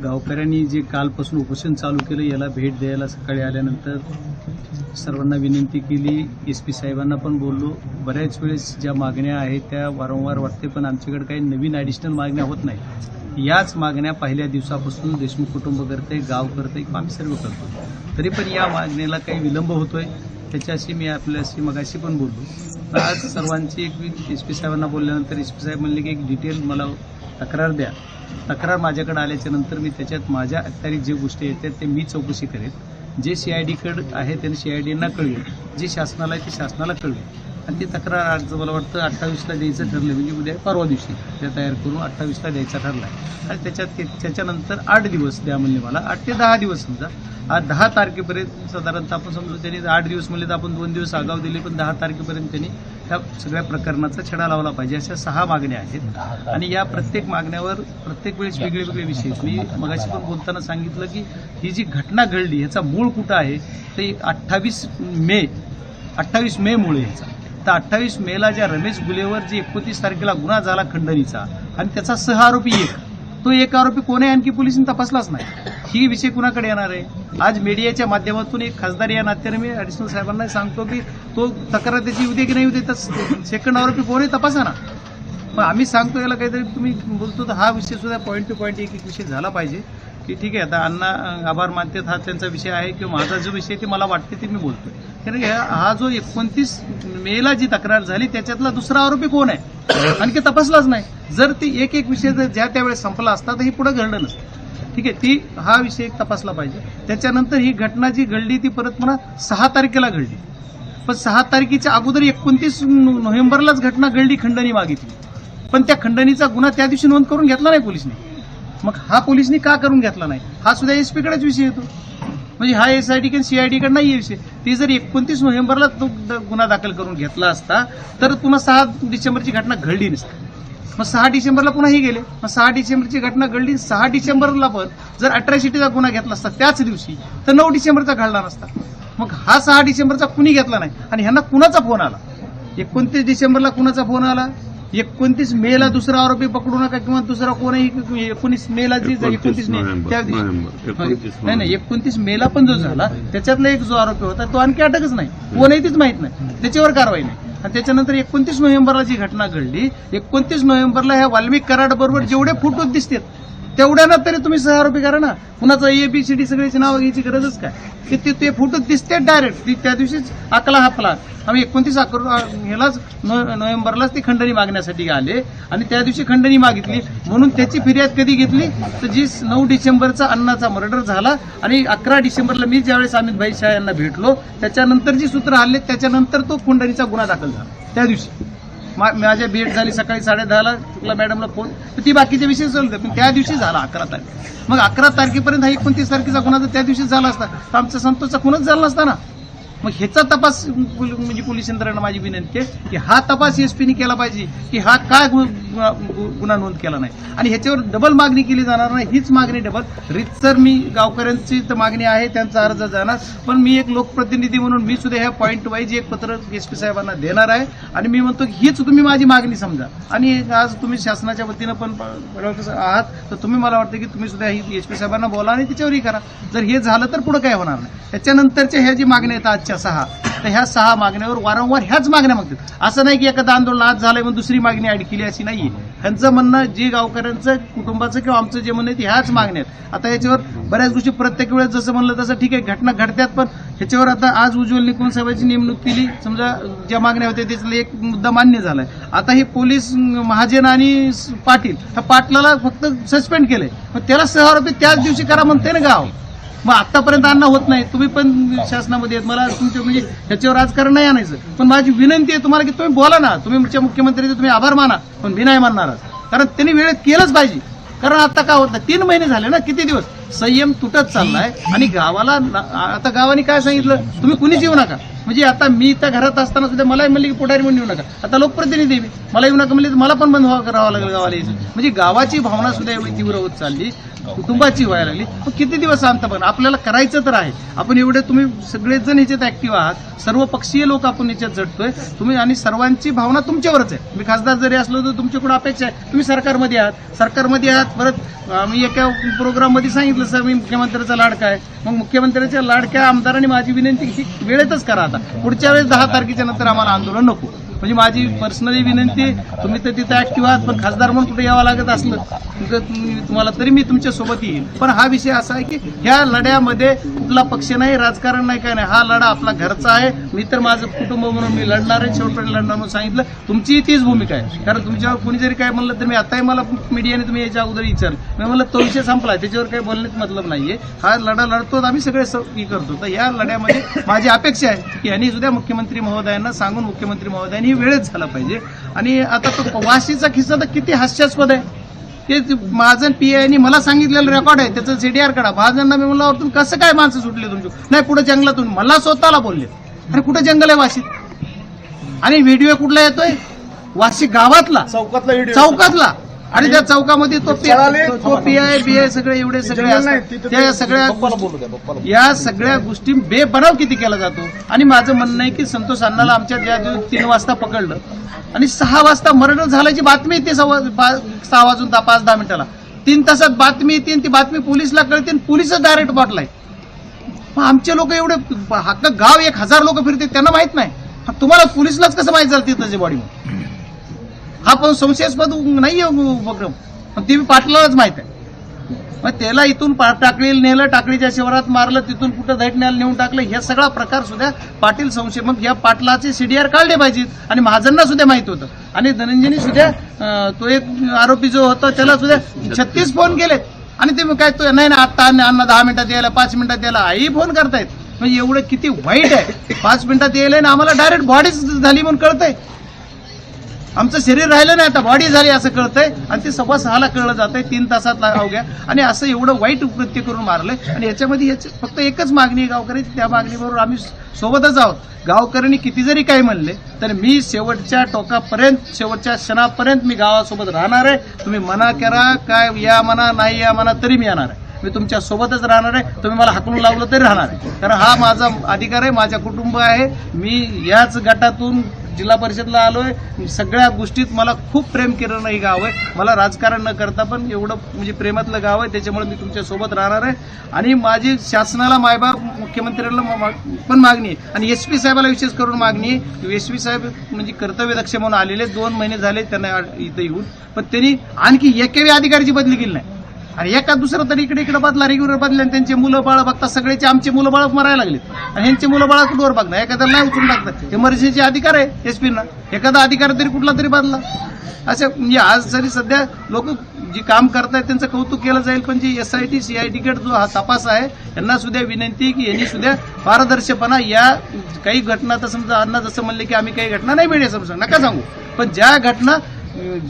गावकऱ्यांनी जे कालपासून उपोषण चालू केलं याला भेट द्यायला सकाळी आल्यानंतर सर्वांना विनंती केली. SP साहेबांना पण बोललो. बऱ्याच वेळेस ज्या मागण्या आहेत त्या वारंवार वाटते, पण आमच्याकडे काही नवीन ॲडिशनल मागण्या होत नाही. याच मागण्या पहिल्या दिवसापासून देशमुख कुटुंब करते, गाव करते, आम्ही सर्व करतो. तरी पण या मागणीला काही विलंब होतोय. त्याच्याशी मी आपल्याशी मगाशी पण बोललो. आज सर्वांची एक SP साहेबांना बोलल्यानंतर SP साहेब म्हणले की एक डिटेल मला तक्रार द्या. तक्रार माझ्याकडे आल्याच्या नंतर मी त्याच्यात माझ्या अखत्यारीत जे गोष्टी येतात ते मी चौकशी करेन. जे CIDकडे आहे त्यांनी CIDना कळवेल, जे शासनाला आहे ते शासनाला कळवेल. आणि ती तक्रार आज मला वाटतं 28ला द्यायचं ठरलं, म्हणजे उद्या परवा दिवशी त्या तयार करून 28ला द्यायचा ठरला आहे. आणि त्याच्यानंतर 8 दिवस द्या म्हणले मला, 8 ते 10 दिवस समजा. आज 10 तारखेपर्यंत साधारणतः आपण समजू त्यांनी 8 दिवस म्हणले तर आपण 2 दिवस आगाव दिले, पण 10 तारखेपर्यंत त्यांनी ह्या सगळ्या प्रकरणाचा छडा लावला पाहिजे. अशा 6 मागण्या आहेत आणि या प्रत्येक मागण्यावर प्रत्येक वेळेस वेगळे वेगळे विषय. मी मगाशी पण बोलताना सांगितलं की ही जी घटना घडली ह्याचा मूळ कुठं आहे ते 28 मे मुळे ह्याचा. तर 28 मेला ज्या रमेश गुलेवर जे 29 तारखेला गुन्हा झाला खंडणीचा आणि त्याचा सहआरोपी तो एक आरोपी कोण आहे आणखी पोलिसांनी तपासलाच नाही. ही विषय कुणाकडे येणार आहे? आज मीडियाच्या माध्यमातून एक खासदार या नात्याने मी ॲडिशनल साहेबांना सांगतो की तो तक्रार त्याची येऊ दे की नाही येऊ दे, तर सेकंड आरोपी कोण आहे तपासा ना. मग आम्ही सांगतो याला काहीतरी तुम्ही बोलतो तर हा विषय सुद्धा पॉईंट टू पॉईंट एक विषय झाला पाहिजे की ठीक आहे आता अण्णा आभार मानतात, हा त्यांचा विषय आहे किंवा माझा जो विषय ते मला वाटते ते मी बोलतोय. कारण हा जो 29 मेला जी तक्रार झाली त्याच्यातला दुसरा आरोपी कोण आहे आणखी तपासलाच नाही. जर ती एक विषय जर ज्या त्यावेळेस संपला असता तर ही पुढे घडलं नसतं. ठीक आहे, ती हा विषय एक तपासला पाहिजे. त्याच्यानंतर ही घटना जी घडली ती परत मला 6 तारखेला घडली, पण 6 तारखेच्या अगोदर 29 नोव्हेंबरलाच घटना घडली, खंडणी मागितली. पण त्या खंडणीचा गुन्हा त्या दिवशी नोंद करून घेतला नाही पोलिसने. मग हा पोलिसनी का करून घेतला नाही हा सुद्धा SP कडेच विषय येतो. म्हणजे हा SID किंवा CID नाही विषय. ती जर 29 नोव्हेंबरला तो गुन्हा दाखल करून घेतला असता तर पुन्हा 6 डिसेंबरची घटना घडली नसती. मग 6 डिसेंबरला पुन्हा ही गेले. मग 6 डिसेंबरची घटना घडली. 6 डिसेंबरला पण जर अट्रॅसिटीचा गुन्हा घेतला असता त्याच दिवशी तर 9 डिसेंबरचा घडला नसता. मग हा 6 डिसेंबरचा कुणी घेतला नाही. आणि ह्यांना कुणाचा फोन आला? 29 डिसेंबरला कुणाचा फोन आला? 29 मेला दुसरा आरोपी पकडू नका किंवा दुसरा कोणीही 19 मेला जी 29 त्या नाही 29 मेला पण जो झाला त्याच्यातला एक जो आरोपी होता तो आणखी अटकच नाही, कोणही तीच माहित नाही, त्याच्यावर कारवाई नाही. आणि त्याच्यानंतर 29 नोव्हेंबरला जी घटना घडली, 29 नोव्हेंबरला ह्या वाल्मिक कराड बरोबर जेवढे फोटो दिसतात तेवढ्याना तरी तुम्ही सहआरोपी करा ना. कुणाचं ABCD सगळ्याची नावं घ्यायची गरजच काय? ते फोटो दिसतात डायरेक्ट. त्या दिवशीच आकला हापला. आम्ही 29 ह्यालाच नोव्हेंबरलाच ती खंडणी मागण्यासाठी आले आणि त्या दिवशी खंडणी मागितली. म्हणून त्याची फिर्याद कधी घेतली तर जी 9 डिसेंबरचा अण्णाचा मर्डर झाला आणि 11 डिसेंबरला मी ज्यावेळेस अमित शाह यांना भेटलो त्याच्यानंतर जी सूत्र हल्ले त्याच्यानंतर तो खंडणीचा गुन्हा दाखल झाला. त्या दिवशी माझ्या भेट झाली सकाळी 10:30ला शुक्ला मॅडमला फोन, तर ती बाकीचे विषय चालते. पण त्या दिवशी झाला 11 तारीख. मग 11 तारखेपर्यंत हा 29 तारखेचा गुन्हा जर त्या दिवशी झाला असता तर आमचा संतोषचा खूनच झाला नसता ना. मग ह्याचा तपास म्हणजे पोलीस यंत्रणा माझी विनंती आहे की हा तपास SPनी केला पाहिजे की हा काय गुन्हा नोंद केला नाही. आणि ह्याच्यावर डबल मागणी केली जाणार नाही. हीच मागणी डबल रितसर मी गावकऱ्यांची तर मागणी आहे, त्यांचा अर्ज जाणार. पण मी एक लोकप्रतिनिधी म्हणून मी सुद्धा ह्या पॉईंट वाईज एक पत्र SP साहेबांना देणार आहे. आणि मी म्हणतो की हीच तुम्ही माझी मागणी समजा. आणि आज तुम्ही शासनाच्या वतीनं पण आहात तर तुम्ही मला वाटतं की तुम्ही सुद्धा ही SP साहेबांना बोला आणि त्याच्यावरही करा. जर हे झालं तर पुढे काय होणार नाही. त्याच्यानंतरच्या ह्या जी मागण्या आहेत आजच्या 6 तर ह्या 6 मागण्यावर वारंवार ह्याच मागण्या मागतात. असं नाही की एखादं आंदोलन आज झालंय म्हणून दुसरी मागणी ऍड केली अशी नाहीये. ह्यांचं म्हणणं जे गावकऱ्यांचं कुटुंबाचं किंवा आमचं जे म्हणणं आहे ह्याच मागण्या आहेत. आता याच्यावर बऱ्याच गोष्टी प्रत्येक वेळेस जसं म्हणलं तसं ठीक आहे घटना घडतात, पण ह्याच्यावर आता आज उज्ज्वल निकुंज साहेबांची नेमणूक केली. समजा ज्या मागण्या होत्या त्यातला एक मुद्दा मान्य झालाय. आता हे पोलीस महाजन आणि पाटील ह्या पाटलाला फक्त सस्पेंड केलंय, मग त्याला सहआरोपी त्याच दिवशी करा म्हणते ना गाव. मग आतापर्यंत अन्न होत नाही. तुम्ही पण शासनामध्ये आहेत, मला तुमचे म्हणजे ह्याच्यावर राजकारण नाही आणायचं. पण माझी विनंती आहे तुम्हाला की तुम्ही बोला ना. तुम्ही मुख्यमंत्र्याचे तुम्ही आभार माना, पण मी नाही मानणार. कारण त्यांनी वेळेत केलंच पाहिजे. कारण आता काय होतं 3 महिने झाले ना, किती दिवस संयम तुटत चाललाय. आणि गावाला आता गावाने काय सांगितलं तुम्ही कुणीच येऊ नका. म्हणजे आता मी त्या घरात असताना सुद्धा मलाही म्हणले की पुढारी म्हणून येऊ नका, आता लोकप्रतिनिधी मी, मला येऊ नका म्हणले तर मला पण बंद करावं लागेल गावाला यायचं. म्हणजे गावाची भावना सुद्धा एवढी तीव्र होत चालली, कुटुंबाची व्हायला लागली. मग किती दिवस आणता पण आपल्याला करायचं तर आहे. आपण एवढे तुम्ही सगळेच जण याच्यात ऍक्टिव्ह आहात, सर्व पक्षीय लोक आपण याच्यात झटतोय तुम्ही, आणि सर्वांची भावना तुमच्यावरच आहे. मी खासदार जरी असलो तर तुमच्याकडून अपेक्षा आहे, तुम्ही सरकारमध्ये आहात. परत मी एका प्रोग्राम मध्ये सांगितलं सर मी मुख्यमंत्र्याचा लाडका आहे. मग मुख्यमंत्र्याच्या लाडक्या आमदारांनी माझी विनंती की वेळेतच करा, आता पुढच्या वेळेस 10 तारखेच्या नंतर आम्हाला आंदोलन नको. म्हणजे माझी पर्सनली विनंती, तुम्ही तर तिथे ऍक्टिव्ह आहात पण खासदार म्हणून कुठे यावं लागत असलं तुम्हाला तरी मी तुमच्या सोबत येईल. पण हा विषय असा आहे की ह्या लढ्यामध्ये कुठला पक्ष नाही, राजकारण नाही, काय नाही, हा लढा आपला घरचा आहे. मी तर माझं कुटुंब म्हणून मी लढणार आहे, शेवटपर्यंत लढणार म्हणून सांगितलं. तुमचीही तीच भूमिका आहे, कारण तुमच्यावर कुणी जरी काय म्हणलं तर मी आताही मला मीडियाने तुम्ही याच्या अगोदर विचारलं, मी म्हणलं तो विषय संपलाय, त्याच्यावर काही बोलण्यात मतलब नाहीये. हा लढा लढतो आम्ही सगळे करतो. तर या लढ्यामध्ये माझी अपेक्षा आहे की यांनी सुद्धा मुख्यमंत्री महोदयांना सांगून मुख्यमंत्री महोदयांनी वेळेत झाला पाहिजे. आणि आता तो वाशीचा किस्सा तर किती हास्यास्पद आहे. ते महाजन पीआयनी मला सांगितलेलं रेकॉर्ड आहे, त्याचं सीडीआर काढा. महाजनना मी म्हणलं तुम्ही कसं काय माणसं सुटले तुमची, नाही पुढे जंगलातून, मला स्वतःला बोलले अरे कुठं जंगल आहे वाशीत, आणि व्हिडिओ कुठला येतोय वाशी गावातला, चौकातला, आणि त्या चौकामध्ये तो पीआय बीआय सगळे एवढे सगळे त्या सगळ्या या सगळ्या गोष्टी बेबनाव किती केला जातो. आणि माझं म्हणणं आहे की संतोष अण्णाला आमच्या ज्या 3 वाजता पकडलं आणि 6 वाजता मर्डर झाल्याची बातमी येते 6 वाजून 5-10 मिनिटाला, 3 तासात बातमी येते, ती बातमी पोलिसला कळते आणि पोलिसच डायरेक्ट पाठलाय. मग आमचे लोक एवढे हक्क गाव 1000 लोक फिरते त्यांना माहित नाही, तुम्हाला पोलिसलाच कसं माहित झालं तिथं बॉडी. हा पण संशयास्पद नाहीये उपक्रम, पण ते पाटलालाच माहित आहे. मग त्याला इथून टाकळीला नेलं, टाकळीच्या शिवारात मारलं, तिथून कुठं दैठण्याला नेऊन टाकलं, हे सगळा प्रकार सुद्धा पाटील संशय. मग या पाटलाचे सीडीआर काढले पाहिजेत, आणि महाजनना सुद्धा माहित होतं. आणि धनंजयनी सुद्धा तो एक आरोपी जो होता त्याला सुद्धा 36 फोन केलेत, आणि ते काय तो नाही ना आता अण्णा 10 मिनिटात यायला, 5 मिनिटात यायला, आई फोन करतायत. म्हणजे एवढं किती वाईट आहे. 5 मिनिटात यायला ना आम्हाला डायरेक्ट बॉडीच झाली म्हणून कळतंय, आमचं शरीर राहिलं नाही आता बॉडी झाली असं कळतंय, आणि ते 6:15ला कळलं जातंय, 3 तासात अवघ्या. आणि असं एवढं वाईट कृत्य करून मारलंय. आणि याच्यामध्ये फक्त एकच मागणी आहे गावकऱ्यांची, त्या मागणीबरोबर आम्ही सोबतच आहोत. गावकऱ्यांनी किती जरी काही म्हणले तर मी शेवटच्या टोकापर्यंत, शेवटच्या क्षणापर्यंत मी गावासोबत राहणार आहे. तुम्ही मना करा, काय या म्हणा, नाही या म्हणा, तरी मी येणार आहे. मी तुमच्या सोबतच राहणार आहे. तुम्ही मला हाकलून लावलं तरी राहणार आहे, कारण हा माझा अधिकार आहे, माझा कुटुंब आहे. मी याच गटातून जिल्हा परिषदला आलोय. सगळ्या गोष्टीत मला खूप प्रेम केलेलं हे गाव आहे. मला राजकारण न करता पण एवढं म्हणजे प्रेमातलं गाव आहे, त्याच्यामुळे मी तुमच्या सोबत राहणार आहे. आणि माझी शासनाला मायबाप मुख्यमंत्र्यांना पण मागणी आहे, आणि एसपी साहेबाला विशेष करून मागणी आहे. एसपी साहेब म्हणजे कर्तव्यदक्ष म्हणून आलेले, 2 महिने झाले त्यांना इथं येऊन, पण त्यांनी आणखी एकेही अधिकारीची बदली केली नाही. आणि एका दुसरं तरी इकडे बदला, रेग्युलर बदले, आणि त्यांचे मुलं बाळ बघता सगळ्याचे आमचे मुलं बाळ मरायला लागले, आणि ह्यांचे मुलं बाळ कुठवर बघणार, एखाद्याला नाही उचलून टाकतात. इमर्जन्सीचे अधिकार आहे एसपीना, एखादा अधिकार तरी कुठला तरी बदला. असं म्हणजे आज जरी सध्या लोक जी काम करतायत त्यांचं कौतुक केलं जाईल, पण जी SIT CID गट जो हा तपास आहे यांना सुद्धा विनंती की यांनी सुद्धा पारदर्शकपणा, या काही घटना तर समजा अण्णा जसं म्हणले की आम्ही काही घटना नाही मिळेल समजा नका सांगू, पण ज्या घटना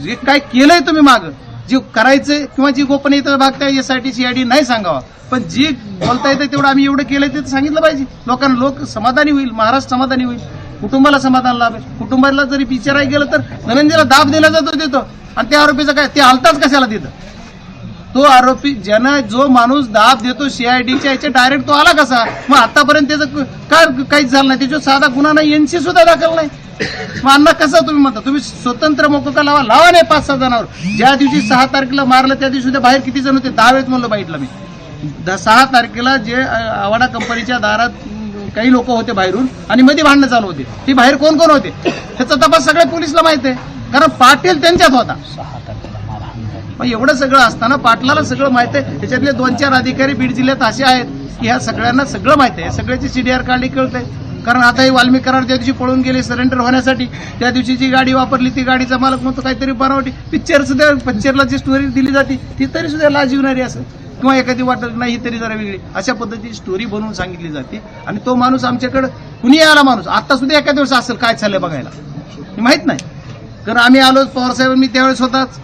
जे काय केलंय तुम्ही मागं जे करायचंय किंवा जी गोपनीयता भागताय SIT CID नाही सांगावा, पण जी बोलता येतं तेवढं आम्ही एवढं केलंय ते सांगितलं पाहिजे लोकांना. लोक समाधानी होईल, महाराष्ट्र समाधानी होईल, कुटुंबाला समाधान लाभेल. कुटुंबाला जरी विचारायला गेलं तर धनंजयला दाब दिला जातो देतो, आणि त्या आरोपीचं काय, ते हलताच कशाला तिथं. तो आरोपी ज्यानं, जो माणूस दाब देतो CIDच्या याच्या, डायरेक्ट तो आला कसा. मग आतापर्यंत त्याचं काय काहीच झालं नाही, त्याच्यावर साधा गुन्हा नाही, NC सुद्धा दाखल नाही. मग अण्णा कसं तुम्ही म्हणता, तुम्ही स्वतंत्र मोकोका लावा नाही 5-6 जणांवर. ज्या दिवशी 6 तारखेला मारलं त्या दिवशी सुद्धा बाहेर किती जण होते, 10 वेळेस म्हणलं बाईटला मी. 6 तारखेला जे आवाडा कंपनीच्या दारात काही लोक होते बाहेरून, आणि मध्ये भांडणं चालू होते, ती बाहेर कोण कोण होते त्याचा तपास सगळ्या पोलिसला माहित आहे, कारण पाटील त्यांच्यात होता. मग एवढं सगळं असताना पाटलाला सगळं माहित आहे. त्याच्यातले 2-4 अधिकारी बीड जिल्ह्यात असे आहेत की ह्या सगळ्यांना सगळं माहित आहे, सगळ्याची CDR काढली कळतंय. कारण आता हे वाल्मिक कराड त्या दिवशी पळून गेले सरेंडर होण्यासाठी, त्या दिवशी जी गाडी वापरली ती गाडीचा मालक म्हणतो काहीतरी बनावटी. पिक्चरला जी स्टोरी दिली जाते ती तरी सुद्धा लाजिवणारी असं, किंवा एखादी वाटत नाही ही तरी जरा वेगळी, अशा पद्धतीची स्टोरी बनवून सांगितली जाते. आणि तो माणूस आमच्याकडे कुणी आला माणूस आता सुद्धा एका दिवस असेल काय चाललंय बघायला माहित नाही. कारण आम्ही आलो, पवारसाहेब मी त्यावेळेस होताच,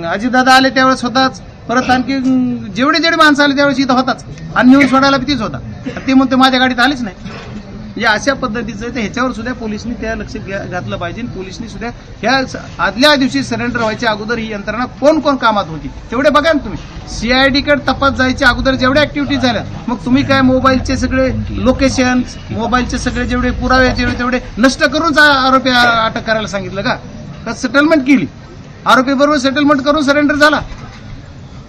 अजितदादा आले त्यावेळेस होताच, परत आणखी जेवढे माणसं आले त्यावेळेस इथं होताच, आणि नेऊन सोडायला तीच होता. ते म्हणतो माझ्या गाडीत आलीच नाही. म्हणजे अशा पद्धतीचं आहे. तर ह्याच्यावर सुद्धा पोलिसांनी त्या लक्ष घातलं पाहिजे. पोलिसांनी सुद्धा ह्या आदल्या दिवशी सरेंडर व्हायच्या अगोदर ही यंत्रणा कोण कोण कामात होती तेवढे बघा ना तुम्ही. सीआयडीकडे तपास जायच्या अगोदर जेवढ्या ऍक्टिव्हिटीज झाल्या, मग तुम्ही काय मोबाईलचे सगळे लोकेशन, मोबाईलचे सगळे जेवढे पुरावे तेवढे नष्ट करूनच आरोपी अटक करायला सांगितलं का सेटलमेंट केली? आरोपी बरोबर सेटलमेंट करून सरेंडर झाला.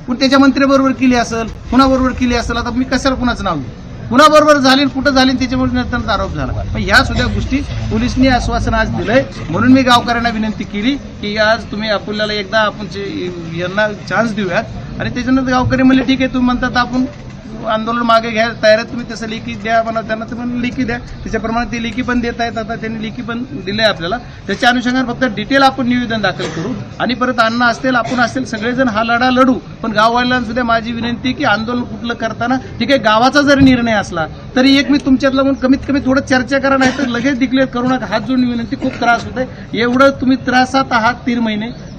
पण त्याच्या मंत्र्याबरोबर केली असेल, कुणाबरोबर केली असेल, आता मी कशाला कुणाचं नाव घेऊ? कुणाबरोबर झाली, कुठं झाली, त्याच्यामुळे नंतर आरोप झाला. पण ह्या सुद्धा गोष्टी पोलिसांनी आश्वासन आज दिलंय. म्हणून मी गावकऱ्यांना विनंती केली की आज तुम्ही आपल्याला एकदा आपण यांना चान्स देऊयात. आणि त्याच्यानंतर गावकरी म्हणले ठीक आहे, तुम्ही म्हणतात आपण आंदोलन मागे घ्या, तयार तुम्ही तसं लेखी द्या म्हणा. त्यांना तुम्ही लेखी द्या, त्याच्याप्रमाणे ते लेखी पण देत आहेत. आता त्यांनी लेखी पण दिले आपल्याला. त्याच्या अनुषंगाने फक्त डिटेल आपण निवेदन दाखल करू आणि परत अण्णा असतील, आपण असतील, सगळेजण हा लढा लढू. पण गाववाल्यांना सुद्धा माझी विनंती की आंदोलन कुठलं करताना ठीक आहे, गावाचा जरी निर्णय असला तरी एक मी तुमच्यातला म्हणून कमीत कमी थोडं चर्चा करा, नाही तर लगेच डिक्लेअर करू नका. हात जोडून विनंती, खूप त्रास होत आहे. एवढं तुम्ही त्रासात आहात 3 महिने.